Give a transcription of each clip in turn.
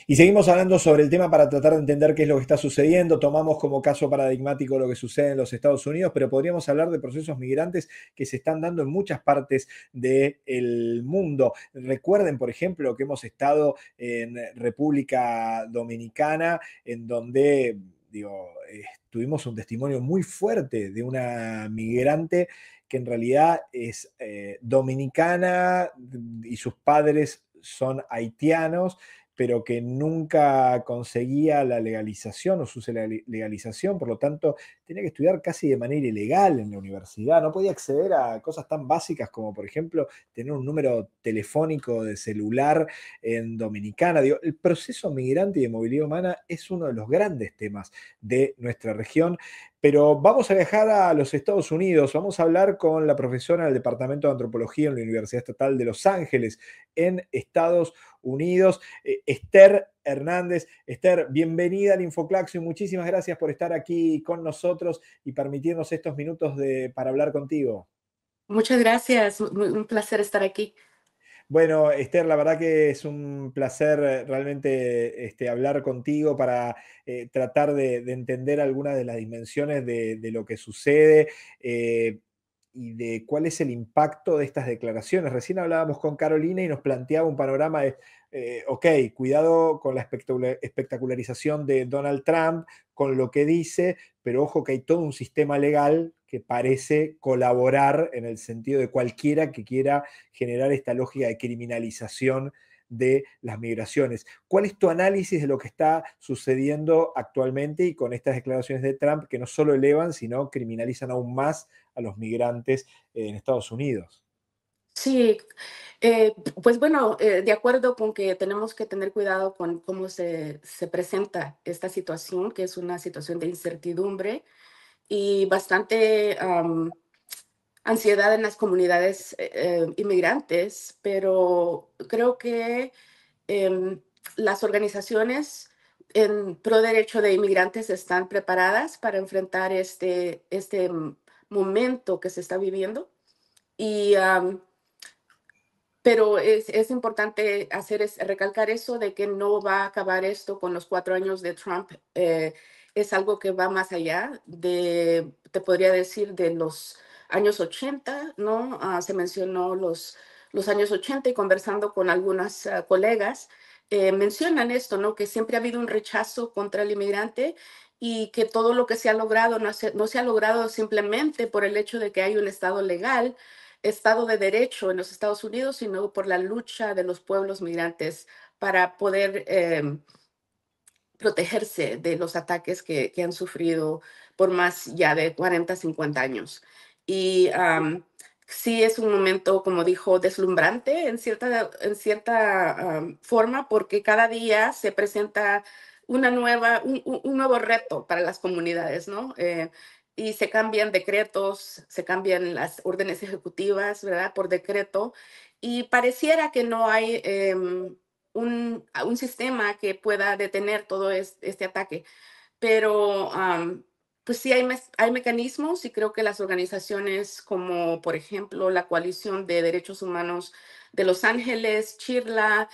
Y seguimos hablando sobre el tema para tratar de entender qué es lo que está sucediendo. Tomamos como caso paradigmático lo que sucede en los Estados Unidos, pero podríamos hablar de procesos migrantes que se están dando en muchas partes del mundo. Recuerden, por ejemplo, que hemos estado en República Dominicana, en donde, digo, tuvimos un testimonio muy fuerte de una migrante que en realidad es dominicana y sus padres son haitianos, pero que nunca conseguía la legalización o su legalización, por lo tanto tenía que estudiar casi de manera ilegal en la universidad, no podía acceder a cosas tan básicas como por ejemplo tener un número telefónico de celular en Dominicana. Digo, el proceso migrante y de movilidad humana es uno de los grandes temas de nuestra región. Pero vamos a viajar a los Estados Unidos, vamos a hablar con la profesora del Departamento de Antropología en la Universidad Estatal de Los Ángeles, en Estados Unidos, Esther Hernández. Esther, bienvenida al Infoclaxo y muchísimas gracias por estar aquí con nosotros y permitirnos estos minutos para hablar contigo. Muchas gracias, un placer estar aquí. Bueno, Esther, la verdad que es un placer realmente hablar contigo para tratar de entender algunas de las dimensiones de lo que sucede y de cuál es el impacto de estas declaraciones. Recién hablábamos con Carolina y nos planteaba un panorama de, ok, cuidado con la espectacularización de Donald Trump, con lo que dice, pero ojo que hay todo un sistema legal que parece colaborar en el sentido de cualquiera que quiera generar esta lógica de criminalización de las migraciones. ¿Cuál es tu análisis de lo que está sucediendo actualmente y con estas declaraciones de Trump que no solo elevan, sino criminalizan aún más a los migrantes en Estados Unidos? Sí, pues bueno, de acuerdo con que tenemos que tener cuidado con cómo se presenta esta situación, que es una situación de incertidumbre y bastante ansiedad en las comunidades inmigrantes, pero creo que em, las organizaciones en pro derecho de inmigrantes están preparadas para enfrentar este momento que se está viviendo. Y, pero es importante recalcar eso de que no va a acabar esto con los 4 años de Trump. Es algo que va más allá de, te podría decir, de los años 80, ¿no? Se mencionó los años 80 y conversando con algunas colegas, mencionan esto, ¿no? Que siempre ha habido un rechazo contra el inmigrante y que todo lo que se ha logrado no se ha logrado simplemente por el hecho de que hay un Estado legal, Estado de Derecho en los Estados Unidos, sino por la lucha de los pueblos migrantes para poder protegerse de los ataques que han sufrido por más ya de 40, 50 años. Y sí es un momento, como dijo, deslumbrante en cierta forma, porque cada día se presenta un nuevo reto para las comunidades, ¿no? Y se cambian decretos, se cambian las órdenes ejecutivas, ¿verdad? Por decreto. Y pareciera que no hay un sistema que pueda detener todo este ataque. Pero, pues sí hay mecanismos y creo que las organizaciones como, por ejemplo, la Coalición de Derechos Humanos de Los Ángeles, CHIRLA,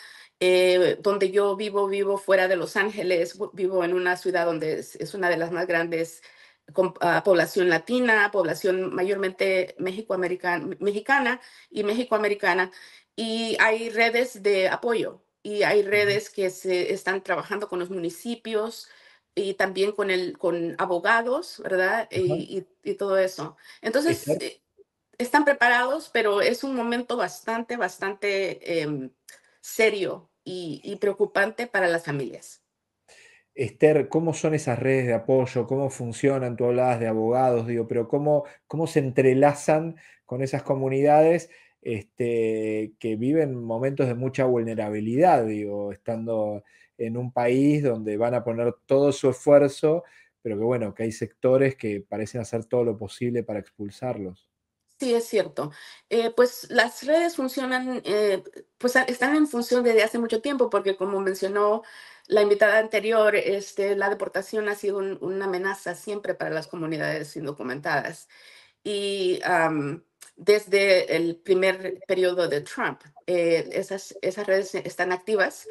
donde yo vivo fuera de Los Ángeles, vivo en una ciudad donde es una de las más grandes con población latina, población mayormente mexicana y mexicoamericana, y hay redes de apoyo y hay Ujú. redes que se están trabajando con los municipios y también con abogados, ¿verdad? Ajá. Y todo eso. Entonces, Esther, están preparados, pero es un momento bastante serio y preocupante para las familias. Esther, ¿cómo son esas redes de apoyo? ¿Cómo funcionan? Tú hablabas de abogados, digo, pero ¿cómo se entrelazan con esas comunidades que viven momentos de mucha vulnerabilidad, digo, estando en un país donde van a poner todo su esfuerzo, pero que bueno, que hay sectores que parecen hacer todo lo posible para expulsarlos? Sí, es cierto. Pues las redes funcionan, pues están en función desde hace mucho tiempo, porque como mencionó la invitada anterior, la deportación ha sido una amenaza siempre para las comunidades indocumentadas. Y desde el primer periodo de Trump, esas redes están activas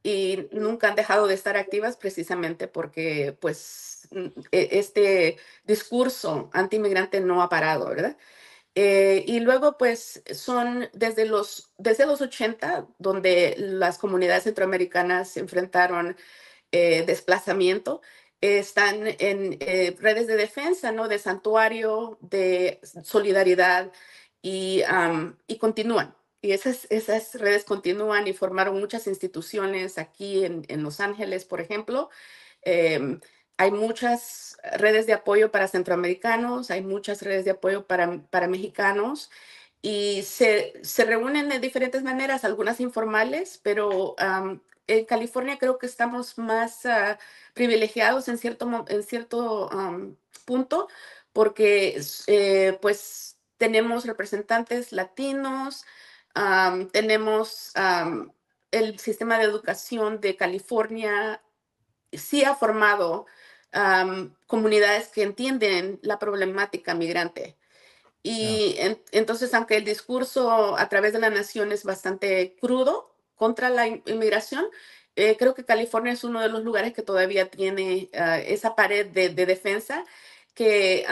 y nunca han dejado de estar activas precisamente porque pues este discurso antiinmigrante no ha parado, ¿verdad? Y luego, pues, son desde los 80 donde las comunidades centroamericanas se enfrentaron desplazamiento, están en redes de defensa, ¿no? De santuario, de solidaridad y continúan. Y esas redes continúan y formaron muchas instituciones aquí en Los Ángeles, por ejemplo. Em, Hay muchas redes de apoyo para centroamericanos, hay muchas redes de apoyo para mexicanos y se reúnen de diferentes maneras, algunas informales, pero en California creo que estamos más privilegiados en cierto punto porque pues tenemos representantes latinos, tenemos el sistema de educación de California sí ha formado comunidades que entienden la problemática migrante. Claro, Y entonces, aunque el discurso a través de la nación es bastante crudo contra la inmigración, creo que California es uno de los lugares que todavía tiene esa pared de defensa que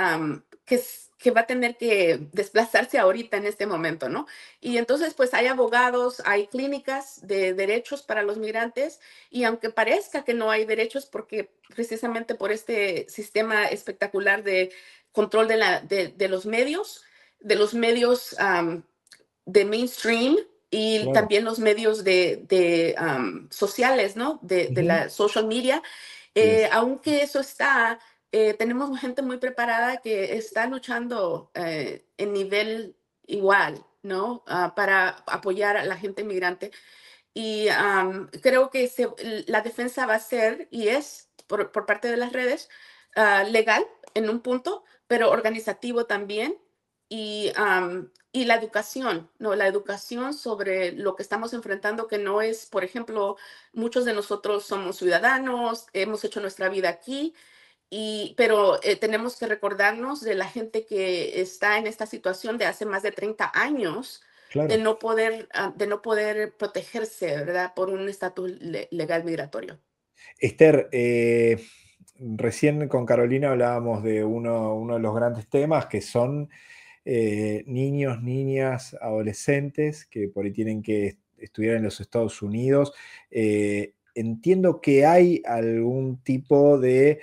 va a tener que desplazarse ahorita en este momento, ¿no? Y entonces, pues hay abogados, hay clínicas de derechos para los migrantes, y aunque parezca que no hay derechos, porque precisamente por este sistema espectacular de control de los medios de mainstream y claro. también los medios sociales, ¿no? De Ujú. la social media. Yes. Aunque eso está, tenemos gente muy preparada que está luchando en nivel igual, ¿no? Para apoyar a la gente migrante. Y creo que la defensa va a ser y es por parte de las redes legal en un punto, pero organizativo también. Y la educación, ¿no? La educación sobre lo que estamos enfrentando, que no es, por ejemplo, muchos de nosotros somos ciudadanos, hemos hecho nuestra vida aquí, pero tenemos que recordarnos de la gente que está en esta situación de hace más de 30 años Claro. de no poder protegerse, ¿verdad? Por un estatus legal migratorio. Esther, recién con Carolina hablábamos de uno de los grandes temas que son niños, niñas, adolescentes que por ahí tienen que estudiar en los Estados Unidos. Entiendo que hay algún tipo de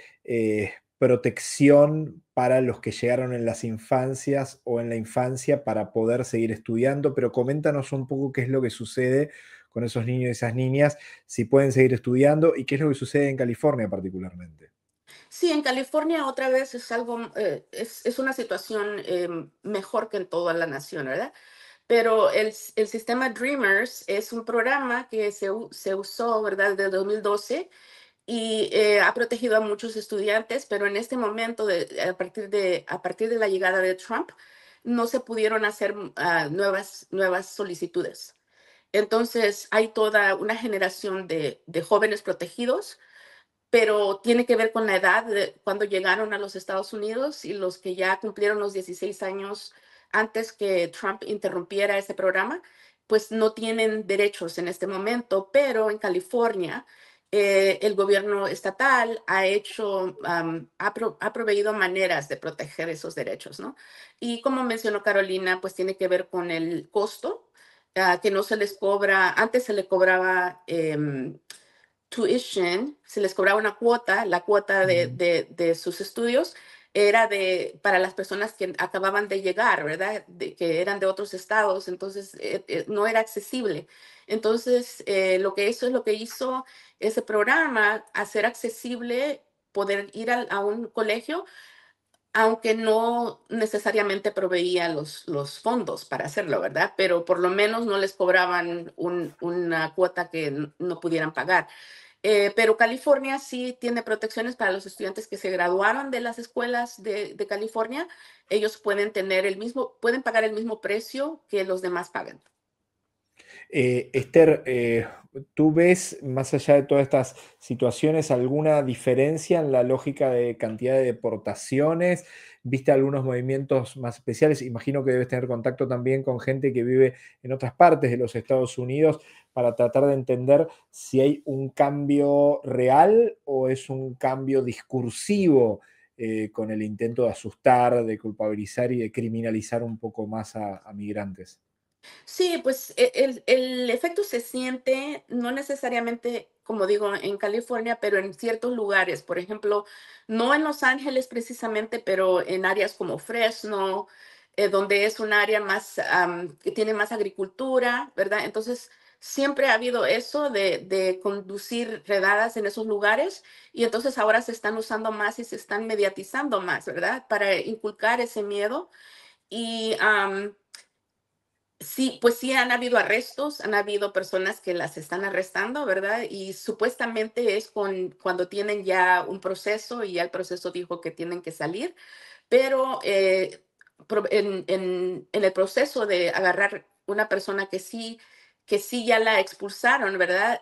protección para los que llegaron en las infancias o en la infancia para poder seguir estudiando, pero coméntanos un poco qué es lo que sucede con esos niños y esas niñas, si pueden seguir estudiando y qué es lo que sucede en California particularmente. Sí, en California otra vez es algo, es una situación mejor que en toda la nación, ¿verdad? Pero el sistema Dreamers es un programa que se usó, ¿verdad?, desde 2012 y ha protegido a muchos estudiantes, pero en este momento, a partir de la llegada de Trump, no se pudieron hacer nuevas solicitudes. Entonces, hay toda una generación de jóvenes protegidos, pero tiene que ver con la edad de cuando llegaron a los Estados Unidos y los que ya cumplieron los 16 años antes que Trump interrumpiera ese programa, pues no tienen derechos en este momento, pero en California el gobierno estatal ha proveído maneras de proteger esos derechos, ¿no? Y como mencionó Carolina, pues tiene que ver con el costo, que no se les cobra, antes se le cobraba tuition, se les cobraba una cuota, la cuota Ujú. de sus estudios era para las personas que acababan de llegar, ¿verdad? Que eran de otros estados, entonces no era accesible. Entonces, eso es lo que hizo ese programa, hacer accesible poder ir a un colegio, aunque no necesariamente proveía los fondos para hacerlo, ¿verdad? Pero por lo menos no les cobraban una cuota que no pudieran pagar. Pero California sí tiene protecciones para los estudiantes que se graduaron de las escuelas de California. Ellos pueden pagar el mismo precio que los demás pagan. Esther, ¿tú ves, más allá de todas estas situaciones, alguna diferencia en la lógica de cantidad de deportaciones? ¿Viste algunos movimientos más especiales? Imagino que debes tener contacto también con gente que vive en otras partes de los Estados Unidos para tratar de entender si hay un cambio real o es un cambio discursivo con el intento de asustar, de culpabilizar y de criminalizar un poco más a migrantes. Sí, pues el efecto se siente, no necesariamente, como digo, en California, pero en ciertos lugares. Por ejemplo, no en Los Ángeles precisamente, pero en áreas como Fresno, donde es un área más que tiene más agricultura, ¿verdad? Entonces, siempre ha habido eso de conducir redadas en esos lugares y entonces ahora se están usando más y se están mediatizando más, ¿verdad? Para inculcar ese miedo. Y sí, pues sí han habido arrestos, han habido personas que las están arrestando, ¿verdad? Y supuestamente es cuando tienen ya un proceso y ya el proceso dijo que tienen que salir, pero en el proceso de agarrar una persona que sí ya la expulsaron, ¿verdad?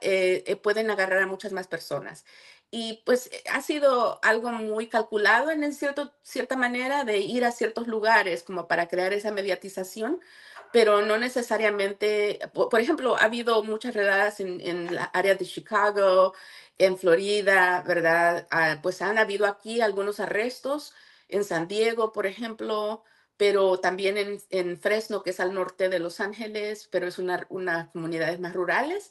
Pueden agarrar a muchas más personas. Y pues ha sido algo muy calculado en cierta manera de ir a ciertos lugares como para crear esa mediatización, pero no necesariamente, por ejemplo, ha habido muchas redadas en la área de Chicago, en Florida, ¿verdad? Pues han habido aquí algunos arrestos en San Diego, por ejemplo, pero también en Fresno, que es al norte de Los Ángeles, pero es una comunidades más rurales.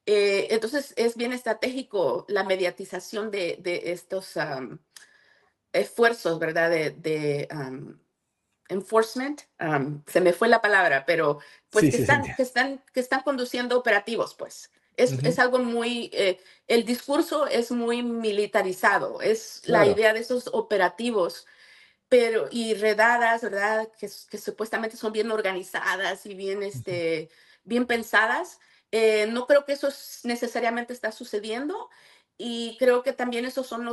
Entonces es bien estratégico la mediatización de estos esfuerzos, ¿verdad? Enforcement, se me fue la palabra, pero pues Sí, sí, se entiende. que están conduciendo operativos, pues. Ujú, Es algo muy, el discurso es muy militarizado, es la claro. idea de esos operativos, pero y redadas, ¿verdad? Que supuestamente son bien organizadas y bien, Ujú, bien pensadas. No creo que eso necesariamente está sucediendo y creo que también esos son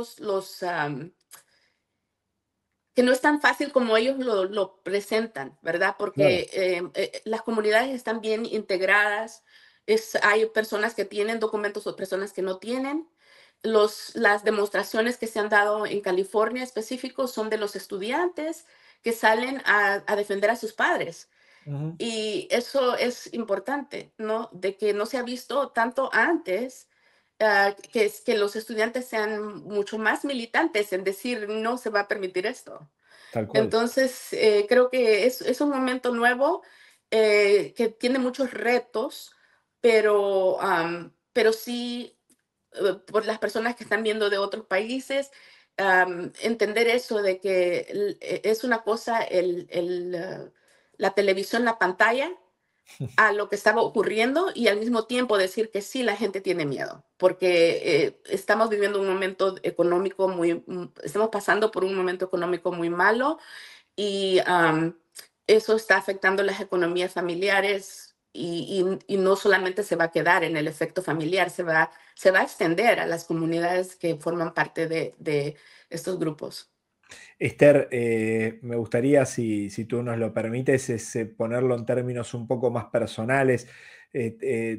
que no es tan fácil como ellos lo presentan, ¿verdad? claro. Porque las comunidades están bien integradas, hay personas que tienen documentos o personas que no tienen. Las demostraciones que se han dado en California específicos son de los estudiantes que salen a defender a sus padres. Ujú, Y eso es importante, ¿no? De que no se ha visto tanto antes, que es que los estudiantes sean mucho más militantes en decir: "No se va a permitir esto". tal cual. Entonces, creo que es un momento nuevo, que tiene muchos retos, pero sí, por las personas que están viendo de otros países, entender eso de que es una cosa la televisión, la pantalla, a lo que estaba ocurriendo y al mismo tiempo decir que sí, la gente tiene miedo, porque estamos viviendo un momento económico estamos pasando por un momento económico muy malo y eso está afectando las economías familiares y no solamente se va a quedar en el efecto familiar, se va a extender a las comunidades que forman parte de estos grupos. Esther, me gustaría, si tú nos lo permites, ponerlo en términos un poco más personales.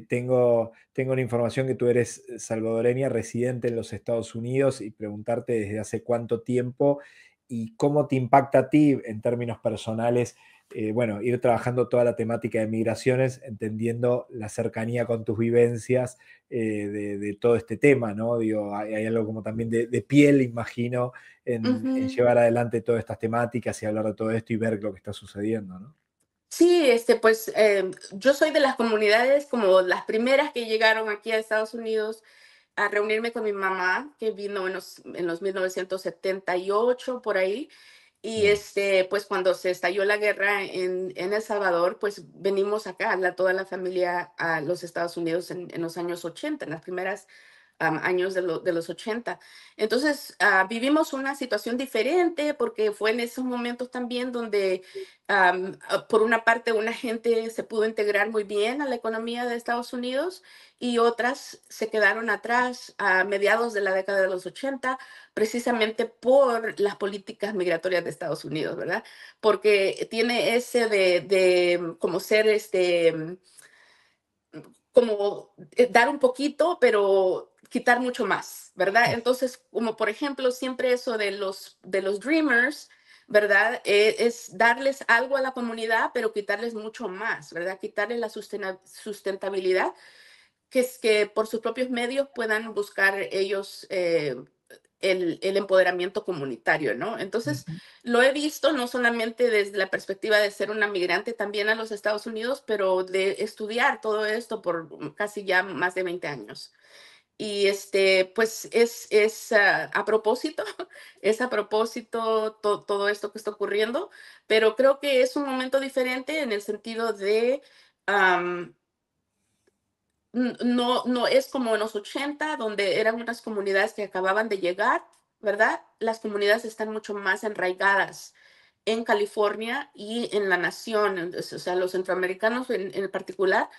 Tengo una información que tú eres salvadoreña, residente en los Estados Unidos, y preguntarte desde hace cuánto tiempo y cómo te impacta a ti en términos personales, bueno, ir trabajando toda la temática de migraciones, entendiendo la cercanía con tus vivencias de todo este tema, ¿no? Digo, hay algo como también de piel, imagino, en Ujú. llevar adelante todas estas temáticas y hablar de todo esto y ver lo que está sucediendo, ¿no? Sí, pues yo soy de las comunidades como las primeras que llegaron aquí a Estados Unidos a reunirme con mi mamá, que vino en los 1978 por ahí. Y Bien, pues cuando se estalló la guerra en El Salvador, pues venimos acá, toda la familia a los Estados Unidos en los años 80, en las primeras años de los 80. Entonces, vivimos una situación diferente porque fue en esos momentos también donde, por una parte, una gente se pudo integrar muy bien a la economía de Estados Unidos y otras se quedaron atrás a mediados de la década de los 80, precisamente por las políticas migratorias de Estados Unidos, ¿verdad? Porque tiene ese de como ser como dar un poquito, pero quitar mucho más, ¿verdad? Entonces, como por ejemplo, siempre eso de los dreamers, ¿verdad? Es darles algo a la comunidad, pero quitarles mucho más, ¿verdad? Quitarles la sustentabilidad que es que por sus propios medios puedan buscar ellos el empoderamiento comunitario, ¿no? Entonces, Ujú. lo he visto no solamente desde la perspectiva de ser una migrante también a los Estados Unidos, pero de estudiar todo esto por casi ya más de 20 años. Y pues es a propósito, es a propósito todo esto que está ocurriendo, pero creo que es un momento diferente en el sentido de, no es como en los 80 donde eran unas comunidades que acababan de llegar, ¿verdad? Las comunidades están mucho más enraigadas en California y en la nación, entonces, o sea, los centroamericanos en particular.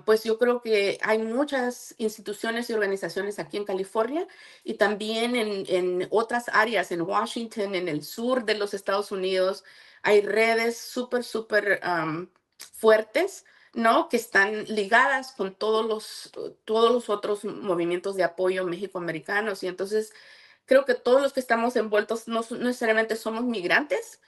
Pues yo creo que hay muchas instituciones y organizaciones aquí en California y también en otras áreas, en Washington, en el sur de los Estados Unidos. Hay redes súper, súper fuertes, ¿no? Que están ligadas con todos los otros movimientos de apoyo mexicoamericanos. Y entonces creo que todos los que estamos envueltos no necesariamente somos migrantes,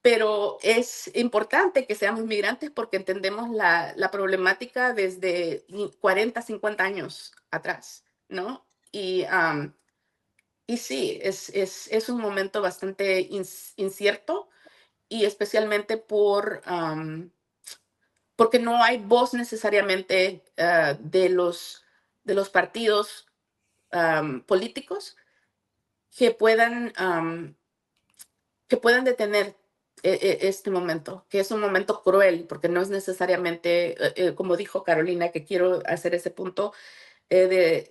pero es importante que seamos migrantes porque entendemos la problemática desde 40, 50 años atrás, ¿no? Y sí, es un momento bastante incierto y especialmente porque no hay voz necesariamente de los partidos políticos que puedan, que puedan detener este momento, que es un momento cruel, porque no es necesariamente, como dijo Carolina, que quiero hacer ese punto, de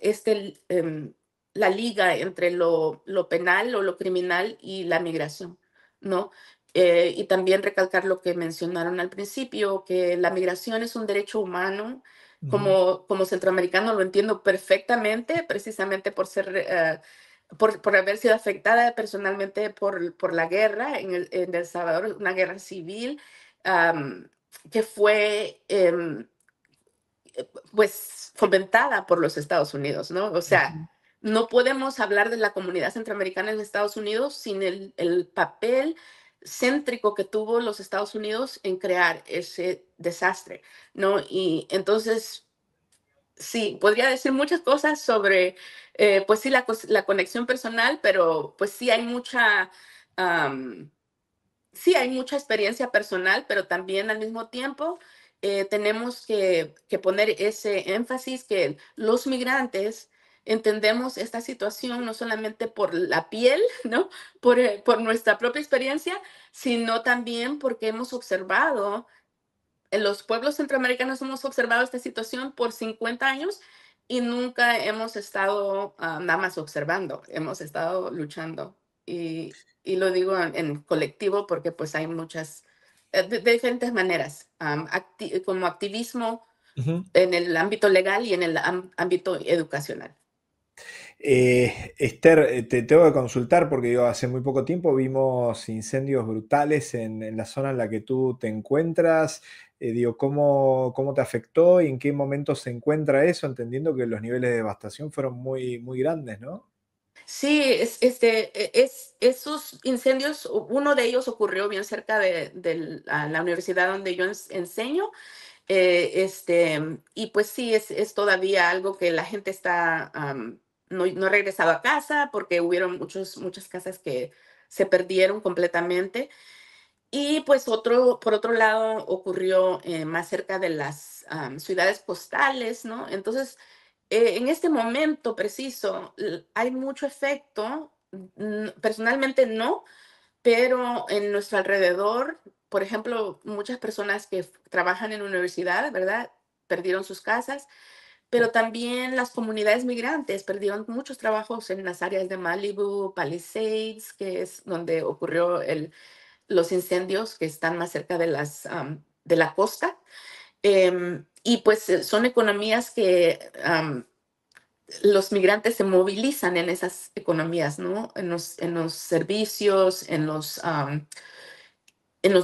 la liga entre lo penal o lo criminal y la migración, ¿no? Y también recalcar lo que mencionaron al principio, que la migración es un derecho humano. Ujú. Como centroamericano lo entiendo perfectamente, precisamente por haber sido afectada personalmente por la guerra en El Salvador, una guerra civil, am, que fue pues fomentada por los Estados Unidos, ¿no? O sea, Ujú. no podemos hablar de la comunidad centroamericana en Estados Unidos sin el papel céntrico que tuvo los Estados Unidos en crear ese desastre, ¿no? Y entonces, sí, podría decir muchas cosas sobre, pues sí, la conexión personal, pero pues sí hay mucha experiencia personal, pero también al mismo tiempo tenemos que poner ese énfasis que los migrantes entendemos esta situación no solamente por la piel, ¿no? Por nuestra propia experiencia, sino también porque hemos observado en los pueblos centroamericanos hemos observado esta situación por 50 años y nunca hemos estado nada más observando, hemos estado luchando. Y lo digo en colectivo porque pues hay muchas, de diferentes maneras, como activismo Ujú. en el ámbito legal y en el ámbito educacional. Esther, te tengo que consultar porque digo, hace muy poco tiempo vimos incendios brutales en la zona en la que tú te encuentras. Digo, ¿cómo te afectó y en qué momento se encuentra eso? Entendiendo que los niveles de devastación fueron muy, muy grandes, ¿no? Sí, esos incendios, uno de ellos ocurrió bien cerca de la universidad donde yo enseño. Y pues sí, es todavía algo que la gente no ha regresado a casa porque hubieron muchas casas que se perdieron completamente. Y pues por otro lado, ocurrió más cerca de las ciudades costales, ¿no? Entonces, en este momento preciso, hay mucho efecto. Personalmente no, pero en nuestro alrededor, por ejemplo, muchas personas que trabajan en universidad, ¿verdad? Perdieron sus casas, pero también las comunidades migrantes perdieron muchos trabajos en las áreas de Malibu, Palisades, que es donde ocurrió los incendios que están más cerca de la costa. Y pues son economías que los migrantes se movilizan en esas economías, ¿no? En los servicios, en los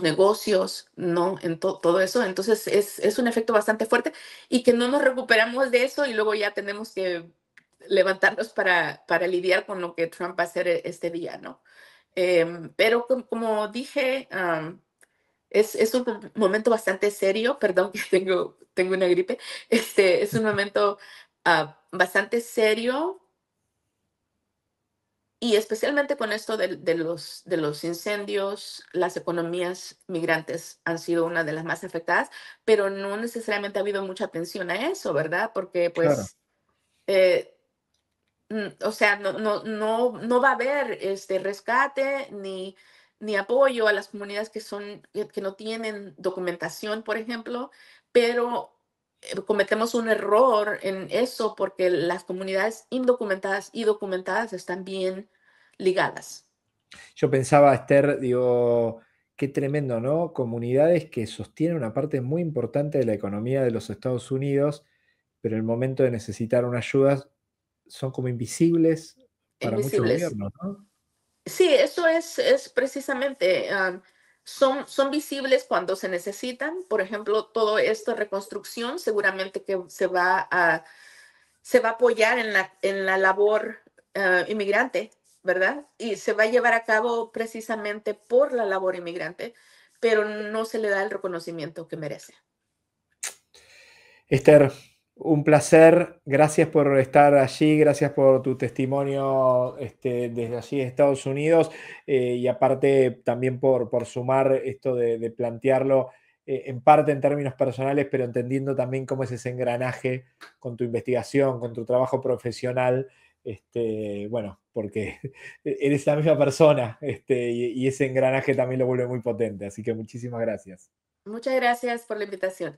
negocios, ¿no? En todo eso. Entonces es un efecto bastante fuerte y que no nos recuperamos de eso y luego ya tenemos que levantarnos para lidiar con lo que Trump va a hacer este día, ¿no? Pero como dije, Es un momento bastante serio, perdón que tengo una gripe. Es un momento, bastante serio, y especialmente con esto de los incendios, las economías migrantes han sido una de las más afectadas, pero no necesariamente ha habido mucha atención a eso, ¿verdad? Porque, Claro. pues, eh, o sea, no va a haber, rescate ni apoyo a las comunidades que no tienen documentación, por ejemplo, pero, cometemos un error en eso, porque las comunidades indocumentadas y documentadas están bien ligadas. Yo pensaba, Esther, digo, qué tremendo, ¿no? Comunidades que sostienen una parte muy importante de la economía de los Estados Unidos, pero en el momento de necesitar una ayuda son como invisibles para muchos Invisibles. gobiernos, ¿no? Sí, eso es precisamente, son visibles cuando se necesitan. Por ejemplo, todo esto de reconstrucción seguramente que se va a apoyar en la labor, inmigrante, ¿verdad? Y se va a llevar a cabo precisamente por la labor inmigrante, pero no se le da el reconocimiento que merece. Esther, un placer. Gracias por estar allí, gracias por tu testimonio desde allí de Estados Unidos y aparte también por sumar esto de plantearlo en parte en términos personales, pero entendiendo también cómo es ese engranaje con tu investigación, con tu trabajo profesional. Bueno, porque eres la misma persona y ese engranaje también lo vuelve muy potente. Así que muchísimas gracias. Muchas gracias por la invitación.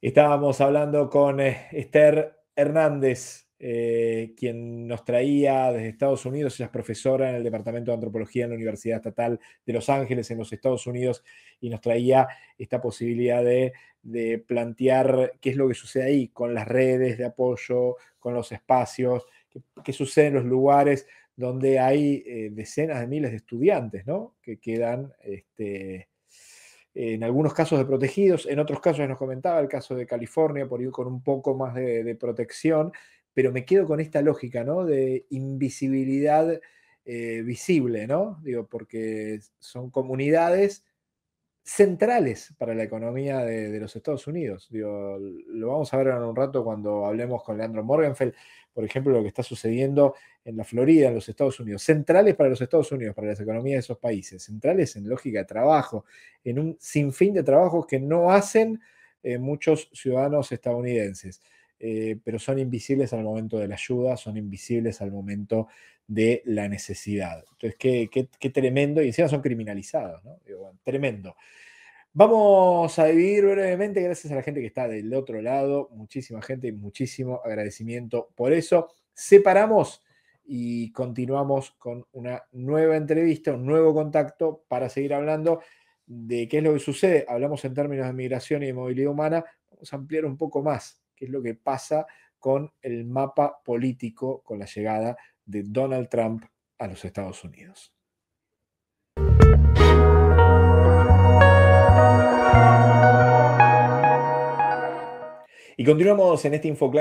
Estábamos hablando con Esther Hernández, quien nos traía desde Estados Unidos. Ella es profesora en el Departamento de Antropología en la Universidad Estatal de Los Ángeles, en los Estados Unidos, y nos traía esta posibilidad de plantear qué es lo que sucede ahí con las redes de apoyo, con los espacios, qué sucede en los lugares donde hay decenas de miles de estudiantes, ¿no? Que quedan en algunos casos de protegidos, en otros casos nos comentaba el caso de California, por ir con un poco más de protección, pero me quedo con esta lógica, ¿no? De invisibilidad visible, ¿no? Digo, porque son comunidades centrales para la economía de los Estados Unidos. Digo, lo vamos a ver en un rato cuando hablemos con Leandro Morgenfeld, por ejemplo, lo que está sucediendo en la Florida, en los Estados Unidos. Centrales para los Estados Unidos, para las economías de esos países. Centrales en lógica de trabajo, en un sinfín de trabajos que no hacen muchos ciudadanos estadounidenses. Pero son invisibles al momento de la ayuda, son invisibles al momento de la necesidad. Entonces, qué tremendo, y encima son criminalizados, ¿no? Digo, bueno, tremendo. Vamos a dividir brevemente, gracias a la gente que está del otro lado, muchísima gente y muchísimo agradecimiento por eso. Separamos y continuamos con una nueva entrevista, un nuevo contacto para seguir hablando de qué es lo que sucede. Hablamos en términos de migración y de movilidad humana, vamos a ampliar un poco más qué es lo que pasa con el mapa político, con la llegada de Donald Trump a los Estados Unidos. Y continuamos en este InfoClass